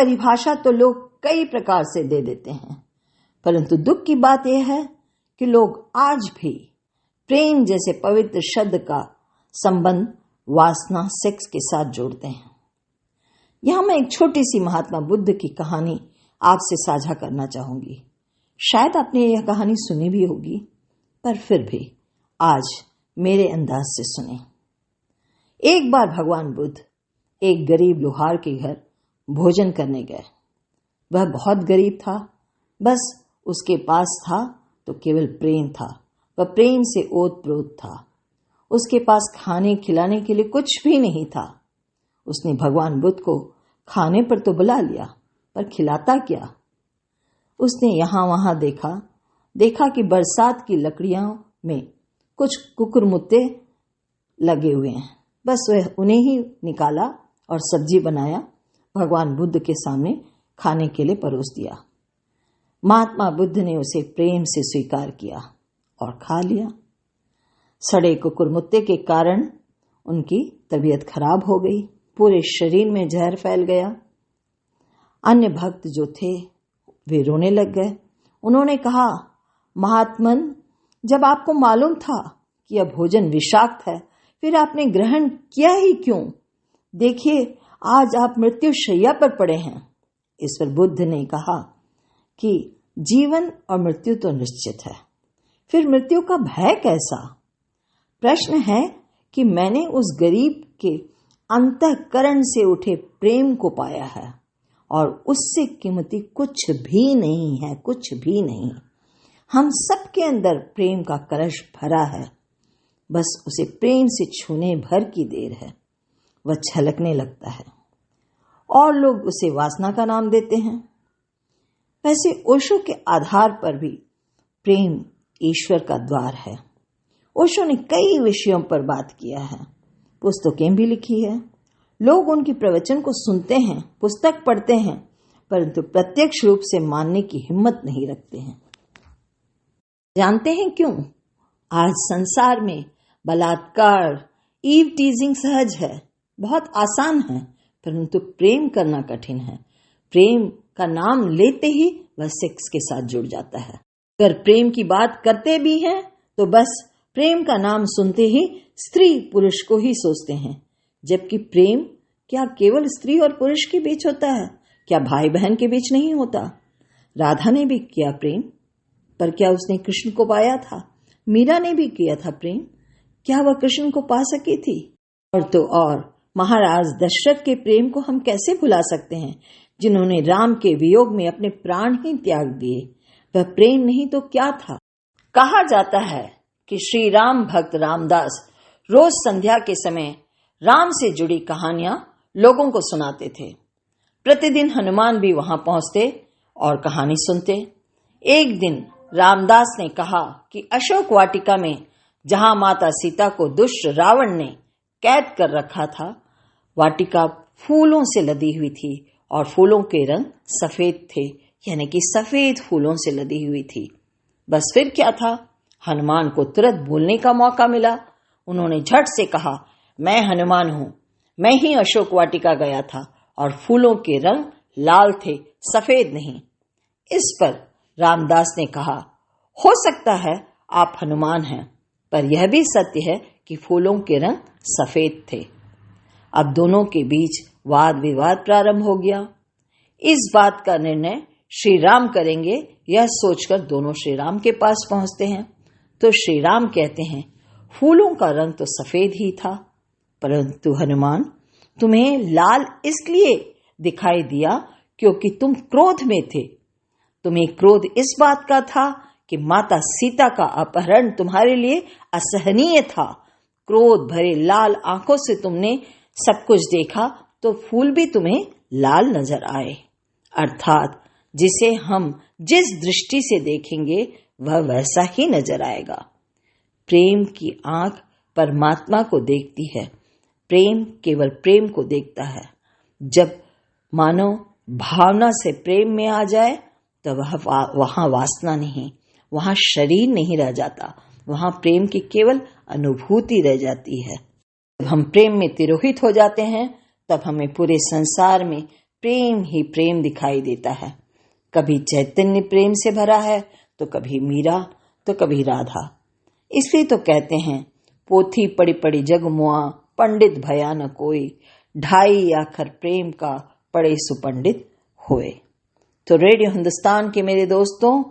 परिभाषा तो लोग कई प्रकार से दे देते हैं, परंतु दुख की बात यह है कि लोग आज भी प्रेम जैसे पवित्र शब्द का संबंध वासना, सेक्स के साथ जोड़ते हैं। यहां मैं एक छोटी सी महात्मा बुद्ध की कहानी आपसे साझा करना चाहूंगी। शायद आपने यह कहानी सुनी भी होगी, पर फिर भी आज मेरे अंदाज से सुने। एक बार भगवान बुद्ध एक गरीब लोहार के घर भोजन करने गए। वह बहुत गरीब था, बस उसके पास था तो केवल प्रेम था। वह प्रेम से ओत-प्रोत था। उसके पास खाने खिलाने के लिए कुछ भी नहीं था। उसने भगवान बुद्ध को खाने पर तो बुला लिया, पर खिलाता क्या? उसने यहां वहां देखा कि बरसात की लकड़ियों में कुछ कुकुरमुत्ते लगे हुए हैं। बस वह उन्हें ही निकाला और सब्जी बनाया, भगवान बुद्ध के सामने खाने के लिए परोस दिया। महात्मा बुद्ध ने उसे प्रेम से स्वीकार किया और खा लिया। सड़े कुकुरमुत्ते के कारण उनकी तबीयत खराब हो गई, पूरे शरीर में जहर फैल गया। अन्य भक्त जो थे वे रोने लग गए। उन्होंने कहा, महात्मन, जब आपको मालूम था कि यह भोजन विषाक्त है, फिर आपने ग्रहण किया ही क्यों? देखिए, आज आप मृत्यु शैया पर पड़े हैं। इस पर बुद्ध ने कहा कि जीवन और मृत्यु तो निश्चित है, फिर मृत्यु का भय कैसा? प्रश्न है कि मैंने उस गरीब के अंतःकरण से उठे प्रेम को पाया है और उससे कीमती कुछ भी नहीं है, कुछ भी नहीं। हम सबके अंदर प्रेम का कलश भरा है, बस उसे प्रेम से छूने भर की देर है, वह छलकने लगता है और लोग उसे वासना का नाम देते हैं। वैसे ओशो के आधार पर भी प्रेम ईश्वर का द्वार है। ओशो ने कई विषयों पर बात किया है, पुस्तकें भी लिखी है। लोग उनकी प्रवचन को सुनते हैं, पुस्तक पढ़ते हैं, परंतु प्रत्यक्ष रूप से मानने की हिम्मत नहीं रखते हैं। जानते हैं क्यों? आज संसार में बलात्कार, ईव टीजिंग सहज है, बहुत आसान है, परंतु प्रेम करना कठिन है। प्रेम का नाम लेते ही वह सेक्स के साथ जुड़ जाता है। अगर प्रेम की बात करते भी हैं तो बस प्रेम का नाम सुनते ही स्त्री पुरुष को ही सोचते हैं, जबकि प्रेम क्या केवल स्त्री और पुरुष के बीच होता है? क्या भाई बहन के बीच नहीं होता? राधा ने भी किया प्रेम, पर क्या उसने कृष्ण को पाया था? मीरा ने भी किया था प्रेम, क्या वह कृष्ण को पा सकी थी? और तो और महाराज दशरथ के प्रेम को हम कैसे भुला सकते हैं, जिन्होंने राम के वियोग में अपने प्राण ही त्याग दिए। वह प्रेम नहीं तो क्या था? कहा जाता है कि श्री राम भक्त रामदास रोज संध्या के समय राम से जुड़ी कहानियां लोगों को सुनाते थे। प्रतिदिन हनुमान भी वहां पहुंचते और कहानी सुनते। एक दिन रामदास ने कहा कि अशोक वाटिका में जहां माता सीता को दुष्ट रावण ने कैद कर रखा था, वाटिका फूलों से लदी हुई थी और फूलों के रंग सफेद थे, यानी कि सफेद फूलों से लदी हुई थी। बस फिर क्या था? हनुमान को तुरंत बोलने का मौका मिला। उन्होंने झट से कहा, मैं हनुमान हूं, मैं ही अशोक वाटिका गया था और फूलों के रंग लाल थे, सफेद नहीं। इस पर रामदास ने कहा, हो सकता है आप हनुमान हैं, पर यह भी सत्य है कि फूलों के रंग सफेद थे। अब दोनों के बीच वाद विवाद प्रारंभ हो गया। इस बात का निर्णय श्री राम करेंगे, यह सोचकर दोनों श्री राम के पास पहुंचते हैं। तो श्री राम कहते हैं, फूलों का रंग तो सफेद ही था, परंतु हनुमान, तुम्हें लाल इसलिए दिखाई दिया क्योंकि तुम क्रोध में थे। तुम्हें क्रोध इस बात का था कि माता सीता का अपहरण तुम्हारे लिए असहनीय था। क्रोध भरे लाल आंखों से तुमने सब कुछ देखा तो फूल भी तुम्हें लाल नजर आए। अर्थात जिसे हम जिस दृष्टि से देखेंगे वह वैसा ही नजर आएगा। प्रेम की आंख परमात्मा को देखती है, प्रेम केवल प्रेम को देखता है। जब मानव भावना से प्रेम में आ जाए तो वहां वासना नहीं, वहां शरीर नहीं रह जाता, वहां प्रेम की केवल अनुभूति रह जाती है। जब हम प्रेम में तिरोहित हो जाते हैं तब हमें पूरे संसार में प्रेम ही प्रेम दिखाई देता है। कभी चैतन्य प्रेम से भरा है तो कभी मीरा तो कभी राधा। इसलिए तो कहते हैं, पोथी पड़ी पड़ी जग मुआ, पंडित भया न कोई, ढाई आखर प्रेम का पड़े सुपंडित होए। तो रेडियो हिंदुस्तान के मेरे दोस्तों,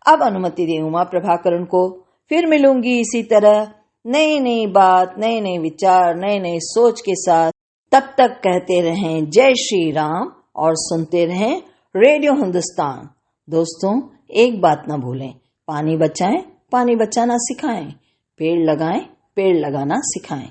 अब अनुमति दें उमा प्रभाकरण को। फिर मिलूंगी इसी तरह नई नई बात, नए नए विचार, नए नए सोच के साथ। तब तक कहते रहें जय श्री राम और सुनते रहें रेडियो हिंदुस्तान। दोस्तों, एक बात ना भूलें, पानी बचाएं, पानी बचाना सिखाएं, पेड़ लगाएं, पेड़ लगाना सिखाएं।